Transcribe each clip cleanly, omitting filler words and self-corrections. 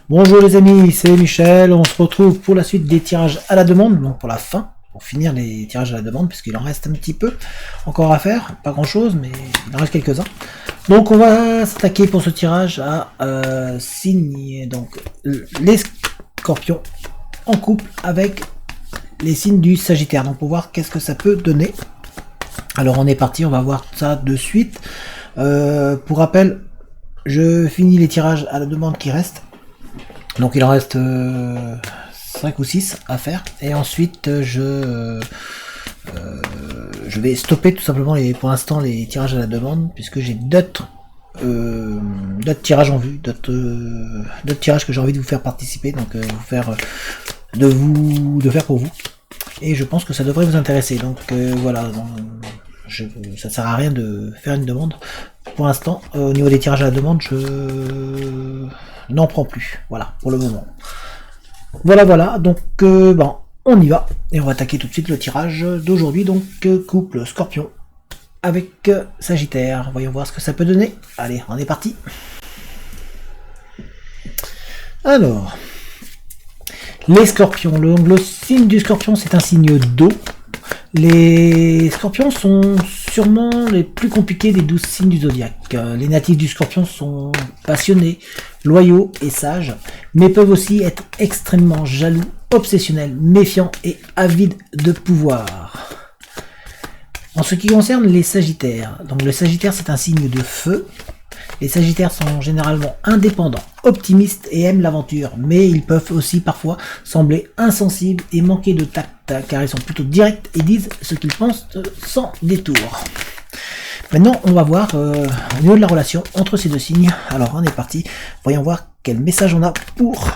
Bonjour les amis, c'est Michel, on se retrouve pour la suite des tirages à la demande, donc pour la fin, pour finir les tirages à la demande, puisqu'il en reste un petit peu encore à faire, pas grand chose, mais il en reste quelques-uns. Donc on va s'attaquer pour ce tirage à signes, donc les scorpions en couple avec les signes du Sagittaire, donc pour voir qu'est-ce que ça peut donner. Alors on est parti, on va voir ça de suite. Pour rappel, je finis les tirages à la demande qui restent. Donc il en reste 5 ou 6 à faire. Et ensuite je vais stopper tout simplement pour l'instant les tirages à la demande, puisque j'ai d'autres tirages en vue, d'autres tirages que j'ai envie de vous faire participer, donc de faire pour vous. Et je pense que ça devrait vous intéresser. Donc voilà, ça sert à rien de faire une demande. Pour l'instant, au niveau des tirages à la demande, je n'en prends plus. Voilà, pour le moment. Voilà. Donc, bon, on y va. Et on va attaquer tout de suite le tirage d'aujourd'hui. Donc, couple Scorpion avec Sagittaire. Voyons voir ce que ça peut donner. Allez, on est parti. Alors, les Scorpions. Le signe du Scorpion, c'est un signe d'eau. Les Scorpions sont sûrement les plus compliqués des 12 signes du zodiaque. Les natifs du Scorpion sont passionnés, loyaux et sages, mais peuvent aussi être extrêmement jaloux, obsessionnels, méfiants et avides de pouvoir. En ce qui concerne les Sagittaires, donc le Sagittaire c'est un signe de feu. Les Sagittaires sont généralement indépendants, optimistes et aiment l'aventure, mais ils peuvent aussi parfois sembler insensibles et manquer de tact, car ils sont plutôt directs et disent ce qu'ils pensent sans détour. Maintenant, on va voir au niveau de la relation entre ces deux signes. Alors, on est parti. Voyons voir quel message on a pour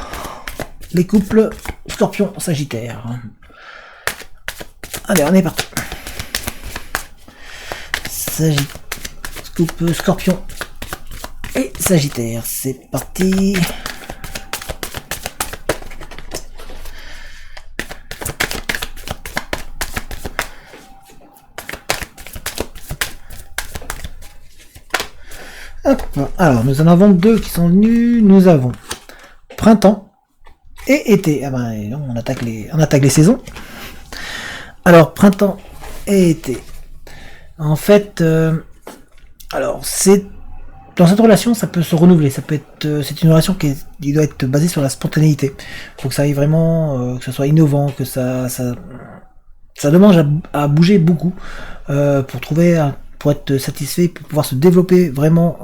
les couples Scorpion-Sagittaire. Allez, on est parti. Couple Scorpion et Sagittaire, c'est parti. Hop. Alors, nous en avons deux qui sont venus. Nous avons printemps et été. Ah ben, on attaque les saisons. Alors, printemps et été. En fait, alors c'est dans cette relation, ça peut se renouveler. Ça peut être, c'est une relation qui doit être basée sur la spontanéité. Il faut que ça aille vraiment, que ça soit innovant, que ça demande à bouger beaucoup pour être satisfait, pour pouvoir se développer vraiment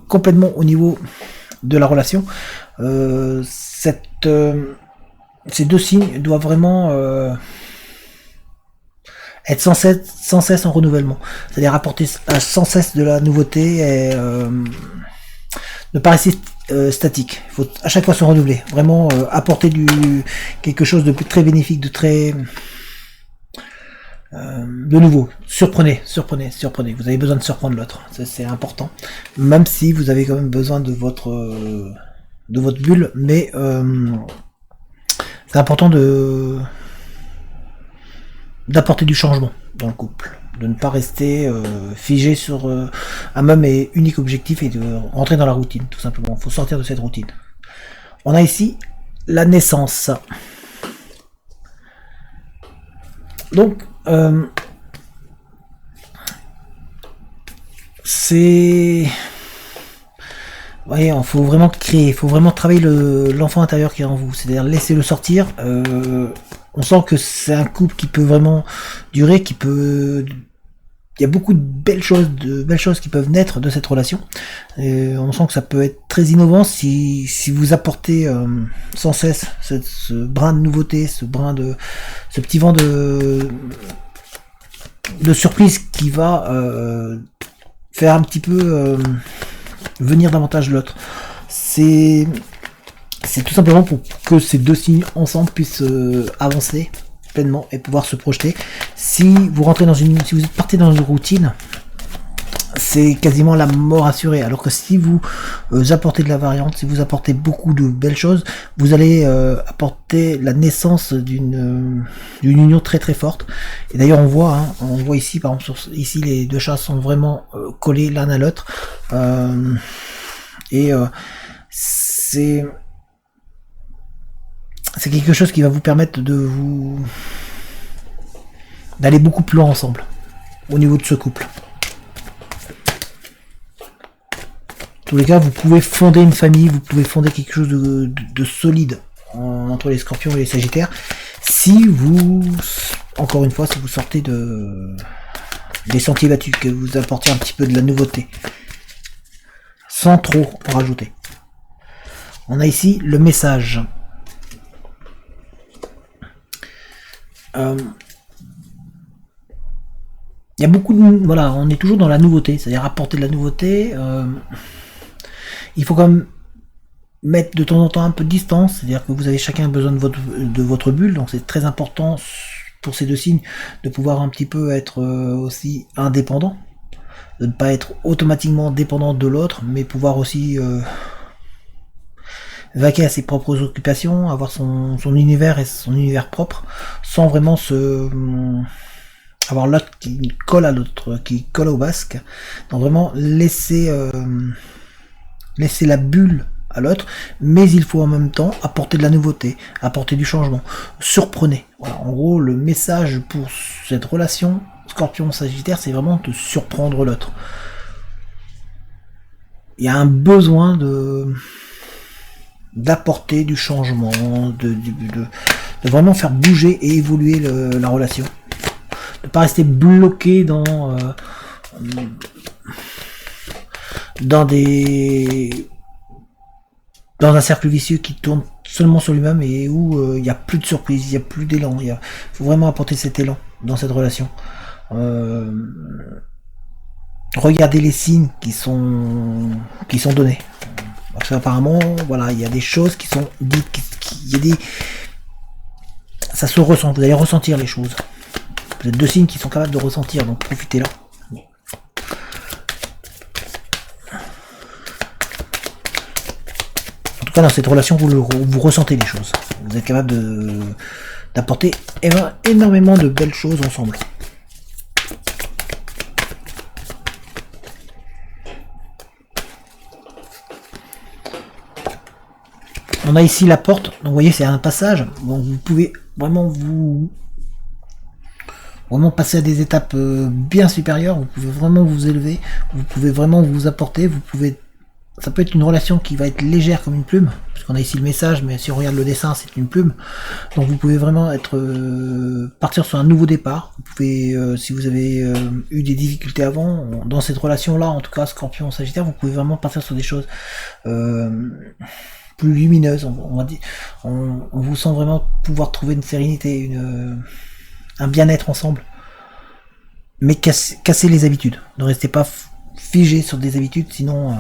complètement au niveau de la relation. Ces deux signes doivent vraiment être sans cesse en renouvellement, c'est-à-dire apporter sans cesse de la nouveauté et ne pas rester statique. Il faut à chaque fois se renouveler, vraiment apporter quelque chose de très bénéfique, de nouveau. Surprenez. Vous avez besoin de surprendre l'autre, c'est important, même si vous avez quand même besoin de votre bulle, mais c'est important d'apporter du changement dans le couple, de ne pas rester figé sur un même et unique objectif et de rentrer dans la routine, tout simplement. Il faut sortir de cette routine. On a ici la naissance. Donc, c'est... Vous voyez, il faut vraiment créer, il faut vraiment travailler l'enfant intérieur qui est en vous, c'est-à-dire laisser le sortir. On sent que c'est un couple qui peut vraiment durer, il y a beaucoup de belles choses qui peuvent naître de cette relation. On sent que ça peut être très innovant si vous apportez sans cesse ce brin de nouveauté, ce petit vent de surprise qui va faire un petit peu venir davantage l'autre. C'est tout simplement pour que ces deux signes ensemble puissent avancer pleinement et pouvoir se projeter. Si vous partez dans une routine, c'est quasiment la mort assurée. Alors que si vous apportez de la variante, si vous apportez beaucoup de belles choses, vous allez apporter la naissance d'une union très très forte. Et d'ailleurs on voit ici, par exemple, ici les deux chats sont vraiment collés l'un à l'autre. C'est c'est quelque chose qui va vous permettre d'aller beaucoup plus loin ensemble au niveau de ce couple. En tous les cas, vous pouvez fonder une famille, vous pouvez fonder quelque chose de solide entre les Scorpions et les Sagittaires, si vous, encore une fois, si vous sortez des sentiers battus, que vous apportez un petit peu de la nouveauté, sans trop en rajouter. On a ici le message. Il y a beaucoup de... Voilà, on est toujours dans la nouveauté, c'est-à-dire apporter de la nouveauté. Il faut quand même mettre de temps en temps un peu de distance, c'est-à-dire que vous avez chacun besoin de votre bulle, donc c'est très important pour ces deux signes de pouvoir un petit peu être aussi indépendant, de ne pas être automatiquement dépendant de l'autre, mais pouvoir aussi vaquer à ses propres occupations, avoir son univers et son univers propre, sans vraiment avoir l'autre qui colle à l'autre, qui colle au basque. Donc vraiment laisser la bulle à l'autre, mais il faut en même temps apporter de la nouveauté, apporter du changement, surprenez. Voilà, en gros, le message pour cette relation Scorpion-Sagittaire, c'est vraiment de surprendre l'autre. Il y a un besoin d'apporter du changement, de vraiment faire bouger et évoluer la relation. De ne pas rester bloqué dans un cercle vicieux qui tourne seulement sur lui-même et où il n'y a plus de surprise, il n'y a plus d'élan. Il faut vraiment apporter cet élan dans cette relation. Regardez les signes qui sont donnés. Parce qu'apparemment, voilà, il y a des choses qui sont dites, ça se ressent, vous allez ressentir les choses. Vous êtes deux signes qui sont capables de ressentir, donc profitez-là. En tout cas, dans cette relation, vous ressentez les choses. Vous êtes capable d'apporter énormément de belles choses ensemble. On a ici la porte, donc vous voyez c'est un passage, donc vous pouvez vraiment passer à des étapes bien supérieures, vous pouvez vraiment vous élever, vous pouvez vraiment vous apporter, ça peut être une relation qui va être légère comme une plume, parce qu'on a ici le message, mais si on regarde le dessin c'est une plume, donc vous pouvez vraiment partir sur un nouveau départ, vous pouvez, si vous avez eu des difficultés avant, dans cette relation là, en tout cas Scorpion, Sagittaire, vous pouvez vraiment partir sur des choses plus lumineuse, on vous sent vraiment pouvoir trouver une sérénité, un bien-être ensemble, mais casser les habitudes, ne restez pas figé sur des habitudes, sinon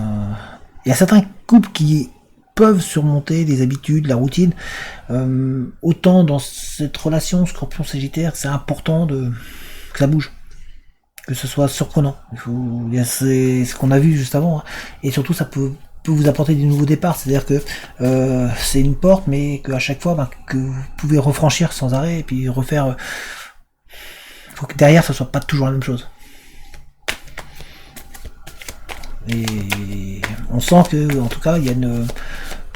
il y a certains couples qui peuvent surmonter des habitudes, la routine, autant dans cette relation Scorpion-Sagittaire, c'est important que ça bouge, que ce soit surprenant, c'est ce qu'on a vu juste avant, hein. Et surtout ça peut vous apporter des nouveaux départs, c'est-à-dire que c'est une porte, mais qu'à chaque fois que vous pouvez refranchir sans arrêt et puis refaire. Faut que derrière ça soit pas toujours la même chose. Et on sent que, en tout cas, il y a une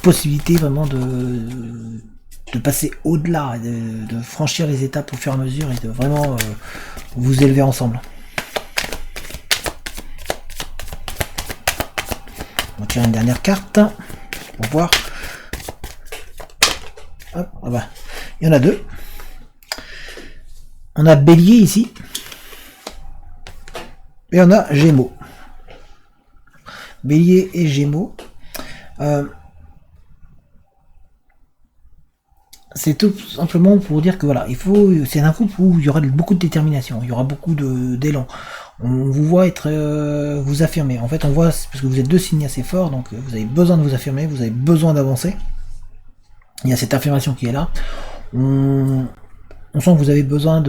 possibilité vraiment de passer au-delà, de franchir les étapes au fur et à mesure et de vraiment vous élever ensemble. On va tirer une dernière carte pour voir. Hop, ah bah, il y en a deux. On a Bélier ici. Et on a Gémeaux. Bélier et Gémeaux. C'est tout simplement pour dire que voilà, c'est un couple où il y aura beaucoup de détermination, il y aura beaucoup d'élan. On vous voit vous affirmer. En fait, on voit, parce que vous êtes deux signes assez forts, donc vous avez besoin de vous affirmer, vous avez besoin d'avancer. Il y a cette affirmation qui est là. On sent que vous avez besoin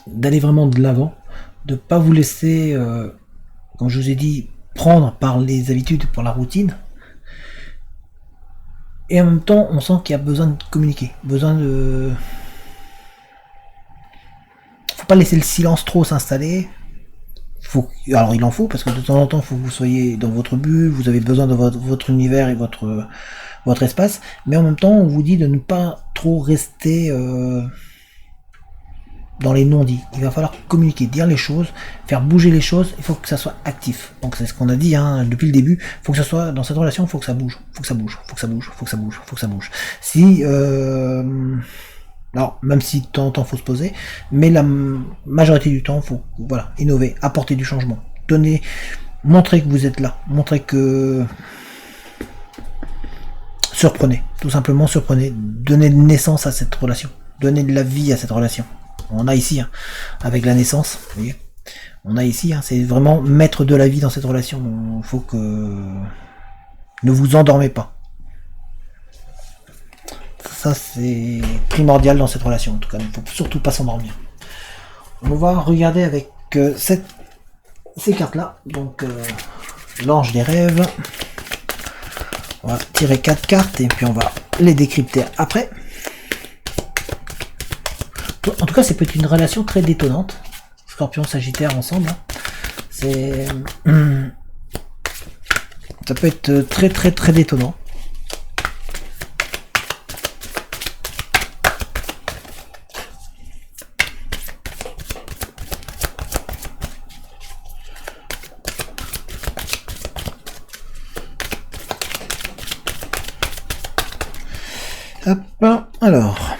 d'aller vraiment de l'avant, de pas vous laisser, comme je vous ai dit, prendre par les habitudes, par la routine. Et en même temps, on sent qu'il y a besoin de communiquer, faut pas laisser le silence trop s'installer. Alors il en faut, parce que de temps en temps, il faut que vous soyez dans votre bulle, vous avez besoin de votre univers et votre votre espace, mais en même temps on vous dit de ne pas trop rester dans les non-dits. Il va falloir communiquer, dire les choses, faire bouger les choses, il faut que ça soit actif. Donc c'est ce qu'on a dit depuis le début, il faut que ça soit dans cette relation, il faut que ça bouge, faut que ça bouge, faut que ça bouge, faut que ça bouge, faut que ça bouge. Si alors même si de temps en temps faut se poser, mais la majorité du temps faut voilà, innover, apporter du changement, donner, montrer que vous êtes là, montrer que surprenez, tout simplement surprenez, donnez naissance à cette relation, donnez de la vie à cette relation. On a ici, avec la naissance, vous voyez, on a ici, c'est vraiment mettre de la vie dans cette relation. Il faut que ne vous endormez pas. Ça c'est primordial dans cette relation. En tout cas, il ne faut surtout pas s'endormir. On va regarder avec ces cartes-là. Donc l'ange des rêves. On va tirer 4 cartes et puis on va les décrypter après. En tout cas, c'est peut-être une relation très détonnante. Scorpion, Sagittaire ensemble. C'est, ça peut être très très très détonnant. Hop, alors.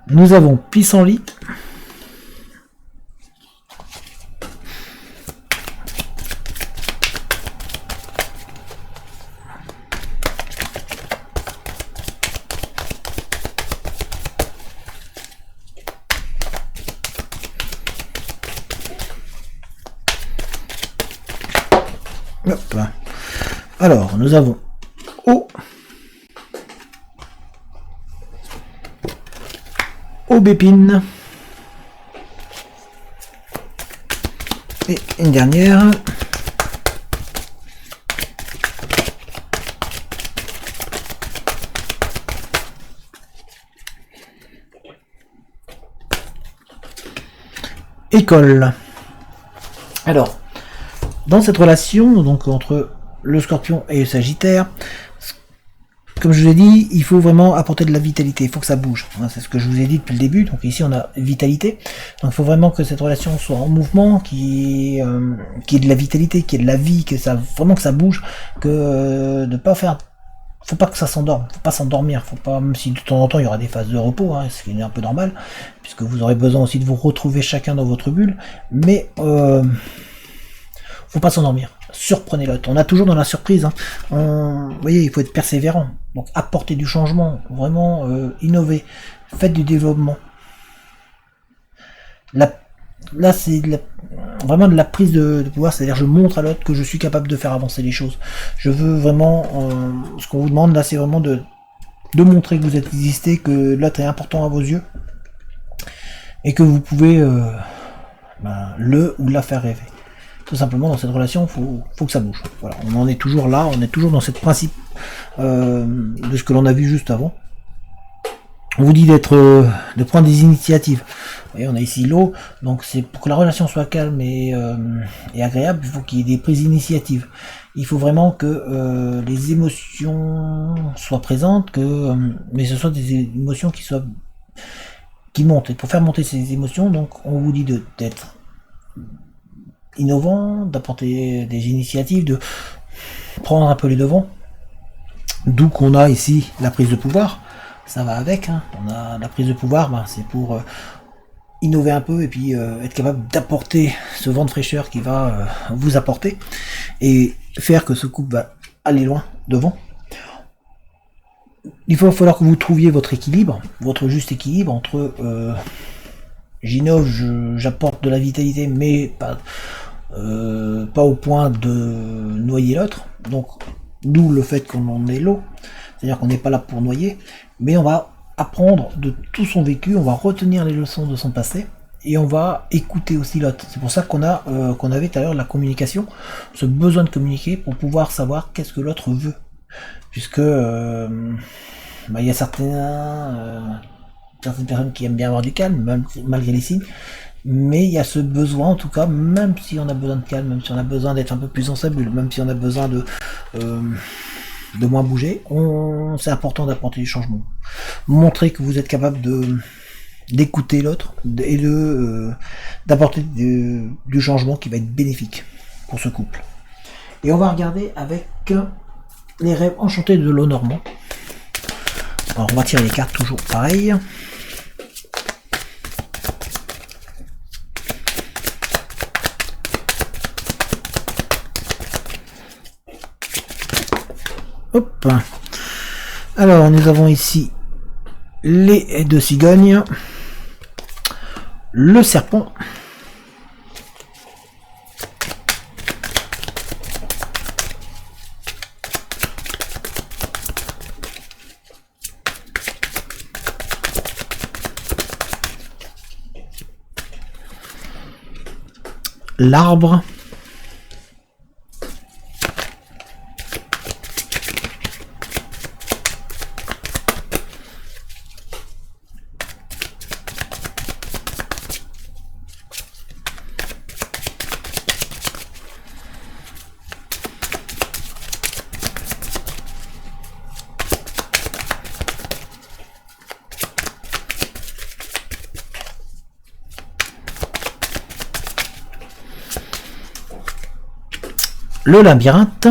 Nous avons Pissenlit. Hop. Alors, nous avons Aubépine. Et une dernière. École. Alors, dans cette relation, donc entre le Scorpion et le Sagittaire, comme je vous ai dit, il faut vraiment apporter de la vitalité, il faut que ça bouge. C'est ce que je vous ai dit depuis le début. Donc ici on a vitalité. Donc il faut vraiment que cette relation soit en mouvement, qu'il y ait de la vitalité, qu'il y ait de la vie, que ça vraiment que ça bouge, que de pas faire. Faut pas que ça s'endorme, faut pas s'endormir, faut pas, même si de temps en temps il y aura des phases de repos, ce qui est un peu normal, puisque vous aurez besoin aussi de vous retrouver chacun dans votre bulle, mais faut pas s'endormir. Surprenez l'autre. On a toujours dans la surprise. Vous voyez, il faut être persévérant. Donc apporter du changement, vraiment innover, faites du développement. Là, c'est vraiment de la prise de pouvoir, c'est-à-dire je montre à l'autre que je suis capable de faire avancer les choses. Je veux vraiment, ce qu'on vous demande là, c'est vraiment de montrer que vous existez, que l'autre est important à vos yeux, et que vous pouvez le ou la faire rêver. Tout simplement, dans cette relation, faut que ça bouge. Voilà, on en est toujours là, on est toujours dans cette principe de ce que l'on a vu juste avant. On vous dit de prendre des initiatives. Vous voyez, on a ici l'eau, donc c'est pour que la relation soit calme et agréable, il faut qu'il y ait des prises d'initiative. Il faut vraiment que les émotions soient présentes, mais ce soit des émotions qui montent. Et pour faire monter ces émotions, donc on vous dit d'être innovant, d'apporter des initiatives, de prendre un peu les devants. D'où qu'on a ici la prise de pouvoir. Ça va avec, on a la prise de pouvoir, c'est pour innover un peu et puis être capable d'apporter ce vent de fraîcheur qui va vous apporter et faire que ce couple va aller loin devant. Il va falloir que vous trouviez votre équilibre, votre juste équilibre entre j'innove, j'apporte de la vitalité, mais pas au point de noyer l'autre. Donc d'où le fait qu'on en ait l'eau, c'est-à-dire qu'on n'est pas là pour noyer, mais on va apprendre de tout son vécu, on va retenir les leçons de son passé, et on va écouter aussi l'autre. C'est pour ça qu'on avait tout à l'heure la communication, ce besoin de communiquer pour pouvoir savoir qu'est-ce que l'autre veut. Puisque il y a certaines personnes qui aiment bien avoir du calme, malgré les signes, Mais il y a ce besoin, en tout cas, même si on a besoin de calme, même si on a besoin d'être un peu plus dans sa bulle, même si on a besoin de moins bouger, c'est important d'apporter du changement. Montrer que vous êtes capable d'écouter l'autre et d'apporter du changement qui va être bénéfique pour ce couple. Et on va regarder avec les rêves enchantés de l'eau normand. Alors on va tirer les cartes toujours pareil. Hop. Alors nous avons ici les deux cigognes, le serpent, l'arbre, le labyrinthe,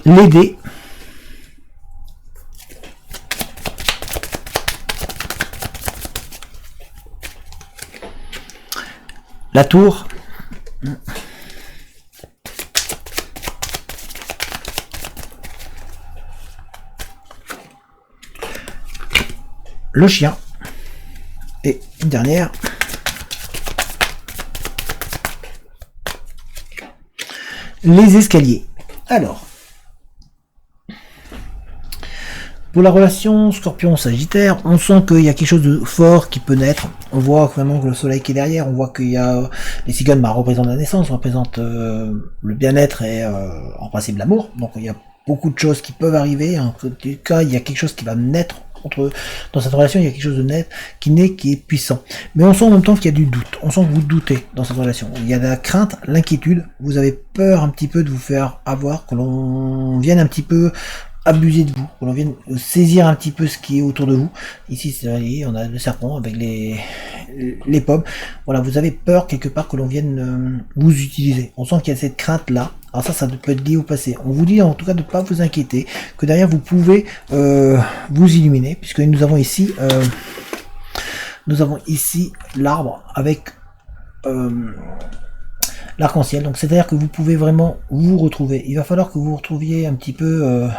les dés, la tour, le chien et une dernière, les escaliers. Alors, pour la relation Scorpion-Sagittaire, on sent qu'il y a quelque chose de fort qui peut naître. On voit vraiment que le soleil qui est derrière, on voit qu'il y a les cigognes représentent la naissance, représentent le bien-être et en principe l'amour. Donc il y a beaucoup de choses qui peuvent arriver. En tout cas, il y a quelque chose qui va naître dans cette relation, il y a quelque chose de net qui est puissant. Mais on sent en même temps qu'il y a du doute. On sent que vous doutez dans cette relation. Il y a de la crainte, l'inquiétude. Vous avez peur un petit peu de vous faire avoir, que l'on vienne un petit peu abuser de vous, que l'on vienne saisir un petit peu ce qui est autour de vous. Ici, on a le serpent avec les pommes. Voilà, vous avez peur quelque part que l'on vienne vous utiliser. On sent qu'il y a cette crainte-là. Alors ça peut être lié au passé. On vous dit en tout cas de ne pas vous inquiéter, que derrière vous pouvez vous illuminer, puisque nous avons ici l'arbre avec l'arc-en-ciel. Donc c'est-à-dire que vous pouvez vraiment vous retrouver. Il va falloir que vous retrouviez un petit peu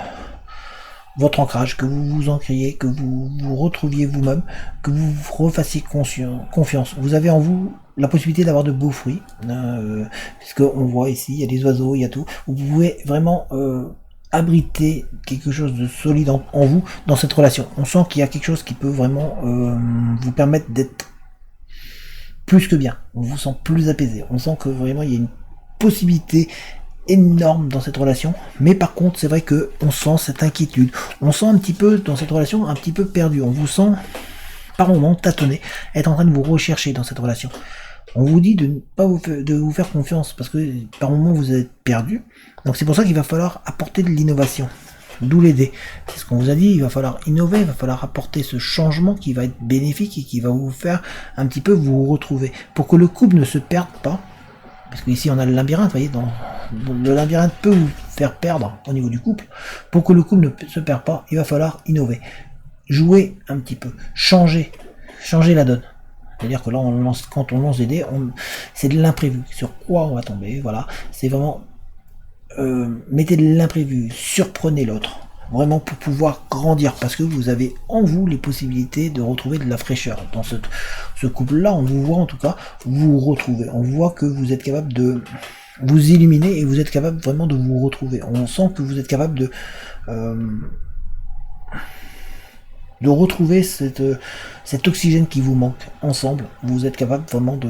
votre ancrage, que vous vous ancriez, que vous vous retrouviez vous-même, que vous vous refassiez confiance. Vous avez en vous la possibilité d'avoir de beaux fruits, puisque on voit ici, il y a des oiseaux, il y a tout. Vous pouvez vraiment abriter quelque chose de solide en vous dans cette relation. On sent qu'il y a quelque chose qui peut vraiment vous permettre d'être plus que bien. On vous sent plus apaisé. On sent que vraiment il y a une possibilité énorme dans cette relation, mais par contre c'est vrai que on sent cette inquiétude, on sent un petit peu dans cette relation un petit peu perdu, on vous sent par moments tâtonner, être en train de vous rechercher dans cette relation. On vous dit de ne pas vous faire confiance parce que par moments vous êtes perdu, donc c'est pour ça qu'il va falloir apporter de l'innovation, d'où les dés. C'est ce qu'on vous a dit, il va falloir innover, il va falloir apporter ce changement qui va être bénéfique et qui va vous faire un petit peu vous retrouver, pour que le couple ne se perde pas. Parce qu'ici on a le labyrinthe, vous voyez, le labyrinthe peut vous faire perdre au niveau du couple. Pour que le couple ne se perde pas, il va falloir innover, jouer un petit peu, changer la donne. C'est-à-dire que là, quand on lance des dés, c'est de l'imprévu. Sur quoi on va tomber, voilà. C'est vraiment mettez de l'imprévu, surprenez l'autre. Vraiment pour pouvoir grandir, parce que vous avez en vous les possibilités de retrouver de la fraîcheur. Dans ce couple-là, on vous voit en tout cas vous retrouver. On voit que vous êtes capable de vous illuminer et vous êtes capable vraiment de vous retrouver. On sent que vous êtes capable de retrouver cet oxygène qui vous manque. Ensemble, vous êtes capable vraiment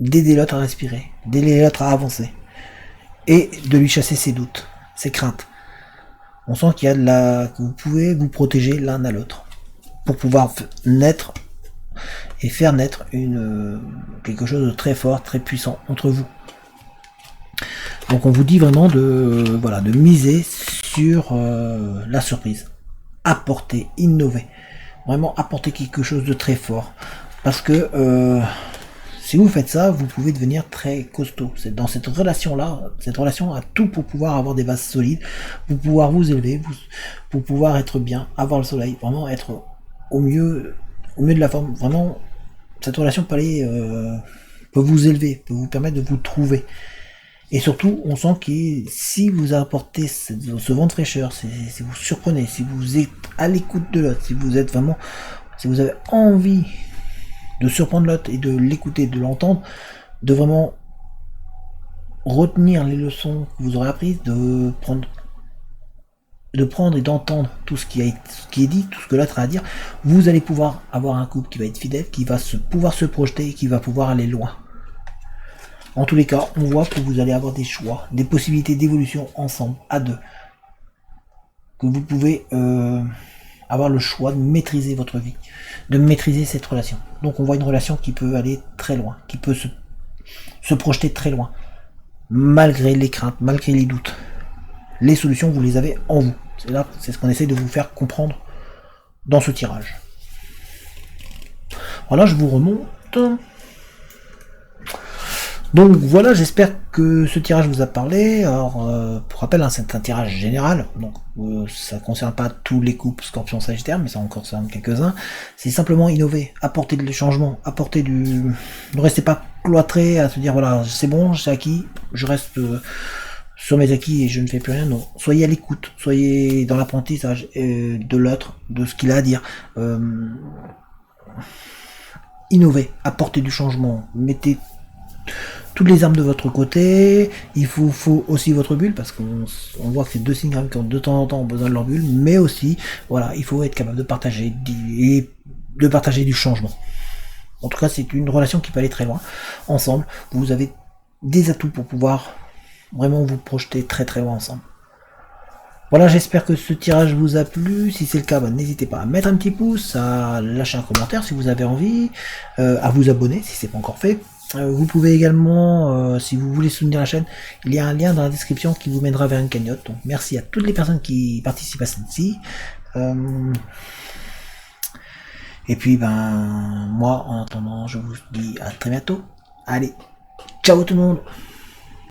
d'aider l'autre à respirer, d'aider l'autre à avancer. et de lui chasser ses doutes, ses craintes. On sent qu'il y a que vous pouvez vous protéger l'un à l'autre pour pouvoir naître et faire naître quelque chose de très fort, très puissant entre vous. Donc on vous dit vraiment de miser sur la surprise, apporter, innover, vraiment apporter quelque chose de très fort, parce que si vous faites ça, vous pouvez devenir très costaud. C'est dans cette relation-là, cette relation a tout pour pouvoir avoir des bases solides, pour pouvoir vous élever, pour pouvoir être bien, avoir le soleil, vraiment être au mieux de la forme. Vraiment, cette relation peut vous élever, peut vous permettre de vous trouver. Et surtout, on sent que si vous apportez ce vent de fraîcheur, si vous surprenez, si vous êtes à l'écoute de l'autre, si vous avez envie de surprendre l'autre et de l'écouter, de l'entendre, de vraiment retenir les leçons que vous aurez apprises, de prendre et d'entendre tout ce qui est dit, tout ce que l'autre a à dire, vous allez pouvoir avoir un couple qui va être fidèle, qui va pouvoir se projeter et qui va pouvoir aller loin. En tous les cas, on voit que vous allez avoir des choix, des possibilités d'évolution ensemble, à deux. Que vous pouvez avoir le choix de maîtriser votre vie, de maîtriser cette relation. Donc on voit une relation qui peut aller très loin, qui peut se projeter très loin, malgré les craintes, malgré les doutes. Les solutions, vous les avez en vous. C'est ce qu'on essaie de vous faire comprendre dans ce tirage. Voilà, je vous remonte. Donc voilà, j'espère que ce tirage vous a parlé. Alors, pour rappel, c'est un tirage général, donc ça ne concerne pas tous les couples Scorpion Sagittaire, mais ça en concerne quelques-uns. C'est simplement innover, apporter du changement, apporter ne restez pas cloîtré à se dire voilà, c'est bon, j'ai acquis, je reste sur mes acquis et je ne fais plus rien. Non, soyez à l'écoute, soyez dans l'apprentissage de l'autre, de ce qu'il a à dire. Innover, apporter du changement, mettez toutes les armes de votre côté, il faut aussi votre bulle, parce qu'on voit que c'est deux signes qui ont de temps en temps besoin de leur bulle, mais aussi, voilà, il faut être capable de partager du changement. En tout cas, c'est une relation qui peut aller très loin. Ensemble, vous avez des atouts pour pouvoir vraiment vous projeter très très loin ensemble. Voilà, j'espère que ce tirage vous a plu. Si c'est le cas, n'hésitez pas à mettre un petit pouce, à lâcher un commentaire si vous avez envie, à vous abonner si c'est pas encore fait. Vous pouvez également, si vous voulez soutenir la chaîne, il y a un lien dans la description qui vous mènera vers une cagnotte. Donc merci à toutes les personnes qui participent à celle-ci. Et puis moi en attendant, je vous dis à très bientôt. Allez, ciao tout le monde.